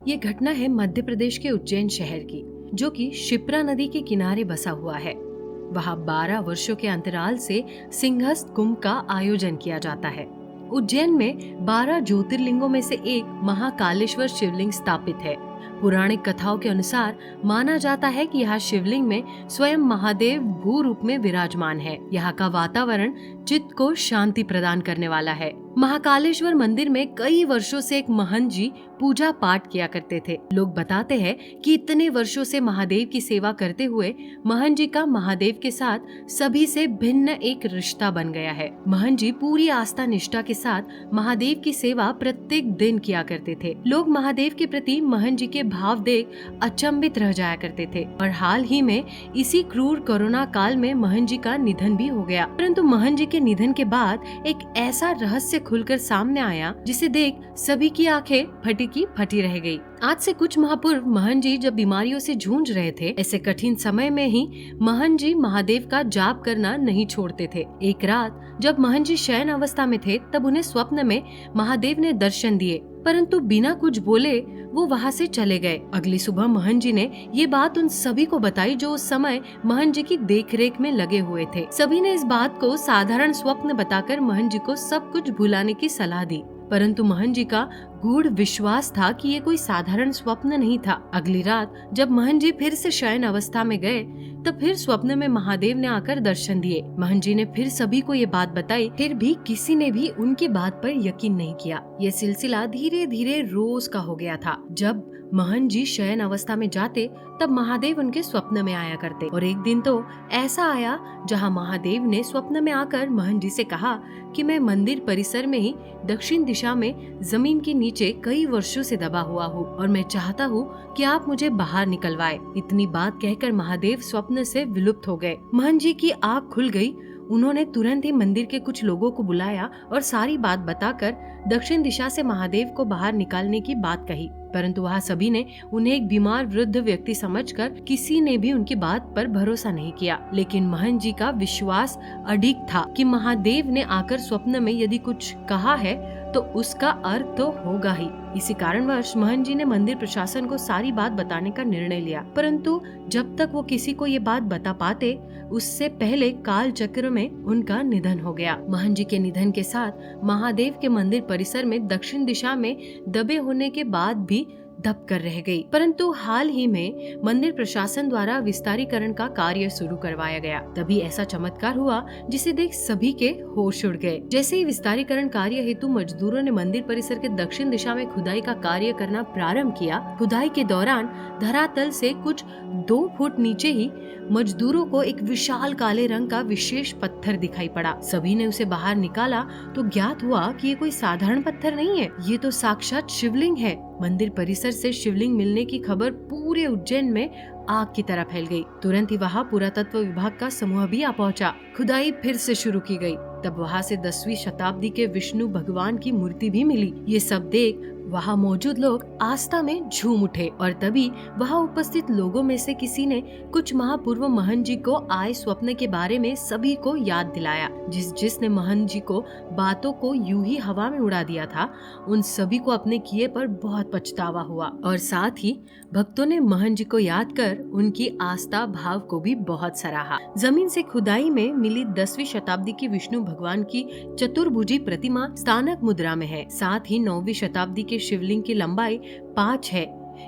ये घटना है मध्य प्रदेश के उज्जैन शहर की, जो कि शिप्रा नदी के किनारे बसा हुआ है। वहाँ 12 वर्षों के अंतराल से सिंहस्थ कुंभ का आयोजन किया जाता है। उज्जैन में 12 ज्योतिर्लिंगों में से एक महाकालेश्वर शिवलिंग स्थापित है। पुराणिक कथाओं के अनुसार माना जाता है कि यहाँ शिवलिंग में स्वयं महादेव भू रूप में विराजमान है। यहाँ का वातावरण चित्त को शांति प्रदान करने वाला है। महाकालेश्वर मंदिर में कई वर्षों से एक महंत जी पूजा पाठ किया करते थे। लोग बताते हैं कि इतने वर्षों से महादेव की सेवा करते हुए महंत जी का महादेव के साथ सभी से भिन्न एक रिश्ता बन गया है। महंत जी पूरी आस्था निष्ठा के साथ महादेव की सेवा प्रत्येक दिन किया करते थे। लोग महादेव के प्रति महंत जी के भाव देख अचंभित रह जाया करते थे। और हाल ही में इसी क्रूर कोरोना काल में महंत जी का निधन भी हो गया। परंतु महंत जी के निधन के बाद एक ऐसा रहस्य खुलकर सामने आया जिसे देख सभी की आंखें फटी की फटी रह गई। आज से कुछ माह पूर्व महंत जी जब बीमारियों से जूझ रहे थे, ऐसे कठिन समय में ही महंत जी महादेव का जाप करना नहीं छोड़ते थे। एक रात जब महंत जी शयन अवस्था में थे, तब उन्हें स्वप्न में महादेव ने दर्शन दिए, परंतु बिना कुछ बोले वो वहाँ से चले गए। अगली सुबह महंत जी ने ये बात उन सभी को बताई जो उस समय महंत जी की देखरेख में लगे हुए थे। सभी ने इस बात को साधारण स्वप्न बताकर महंत जी को सब कुछ भुलाने की सलाह दी, परंतु महंत जी का गूढ़ विश्वास था कि ये कोई साधारण स्वप्न नहीं था। अगली रात जब महंत जी फिर से शयन अवस्था में गए, तब फिर स्वप्न में महादेव ने आकर दर्शन दिए। महंत जी ने फिर सभी को ये बात बताई, फिर भी किसी ने भी उनकी बात पर यकीन नहीं किया। ये सिलसिला धीरे धीरे रोज का हो गया था। जब महंत जी शयन अवस्था में जाते, तब महादेव उनके स्वप्न में आया करते। और एक दिन तो ऐसा आया जहां महादेव ने स्वप्न में आकर महंत जी से कहा कि मैं मंदिर परिसर में ही दक्षिण दिशा में जमीन के नीचे कई वर्षों से दबा हुआ हूँ और मैं चाहता हूँ कि आप मुझे बाहर निकलवाए। इतनी बात कहकर महादेव स्वप्न से विलुप्त हो गए। महंत जी की आँख खुल गई। उन्होंने तुरंत ही मंदिर के कुछ लोगों को बुलाया और सारी बात बताकर दक्षिण दिशा से महादेव को बाहर निकालने की बात कही, परंतु वहाँ सभी ने उन्हें एक बीमार वृद्ध व्यक्ति समझकर किसी ने भी उनकी बात पर भरोसा नहीं किया। लेकिन महंत जी का विश्वास अडिग था कि महादेव ने आकर स्वप्न में यदि कुछ कहा है तो उसका अर्थ तो होगा ही। इसी कारणवश महंत जी ने मंदिर प्रशासन को सारी बात बताने का निर्णय लिया, परंतु जब तक वो किसी को ये बात बता पाते, उससे पहले काल चक्र में उनका निधन हो गया। महंत जी के निधन के साथ महादेव के मंदिर परिसर में दक्षिण दिशा में दबे होने के बाद भी दब कर रह गई। परंतु हाल ही में मंदिर प्रशासन द्वारा विस्तारीकरण का कार्य शुरू करवाया गया। तभी ऐसा चमत्कार हुआ जिसे देख सभी के होश उड़ गए। जैसे ही विस्तारीकरण कार्य हेतु मजदूरों ने मंदिर परिसर के दक्षिण दिशा में खुदाई का कार्य करना प्रारंभ किया, खुदाई के दौरान धरातल से कुछ 2 फुट नीचे ही मजदूरों को एक विशाल काले रंग का विशेष पत्थर दिखाई पड़ा। सभी ने उसे बाहर निकाला तो ज्ञात हुआ कि ये कोई साधारण पत्थर नहीं है, ये तो साक्षात शिवलिंग है। मंदिर परिसर से शिवलिंग मिलने की खबर पूरे उज्जैन में आग की तरह फैल गई। तुरंत ही वहाँ पुरातत्व विभाग का समूह भी आ पहुँचा। खुदाई फिर से शुरू की गई। तब वहाँ से 10वीं शताब्दी के विष्णु भगवान की मूर्ति भी मिली। ये सब देख वहाँ मौजूद लोग आस्था में झूम उठे और तभी वहाँ उपस्थित लोगों में से किसी ने कुछ माह पूर्व महंत जी को आए स्वप्न के बारे में सभी को याद दिलाया। जिसने महंत जी को बातों को यूं ही हवा में उड़ा दिया था, उन सभी को अपने किए पर बहुत पछतावा हुआ और साथ ही भक्तों ने महंत जी को याद कर उनकी आस्था भाव को भी बहुत सराहा। जमीन से खुदाई में मिली 10वीं शताब्दी की विष्णु भगवान की चतुर्भुजी प्रतिमा स्थानक मुद्रा में है। साथ ही 9वीं शताब्दी के शिवलिंग की लंबाई 5 है।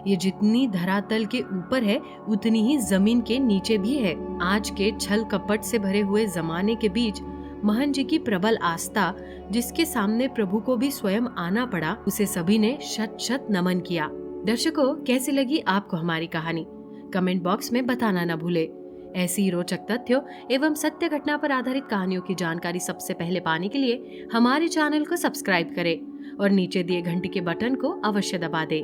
ये जितनी धरातल के ऊपर है उतनी ही जमीन के नीचे भी है। आज के छल कपट से भरे हुए जमाने के बीच महंत जी की प्रबल आस्था, जिसके सामने प्रभु को भी स्वयं आना पड़ा, उसे सभी ने शत शत नमन किया। दर्शकों, कैसी लगी आपको हमारी कहानी? कमेंट बॉक्स में बताना न भूले। ऐसी ही रोचक तथ्यों एवं सत्य घटना पर आधारित कहानियों की जानकारी सबसे पहले पाने के लिए हमारे चैनल को सब्सक्राइब करें और नीचे दिए घंटी के बटन को अवश्य दबा दें।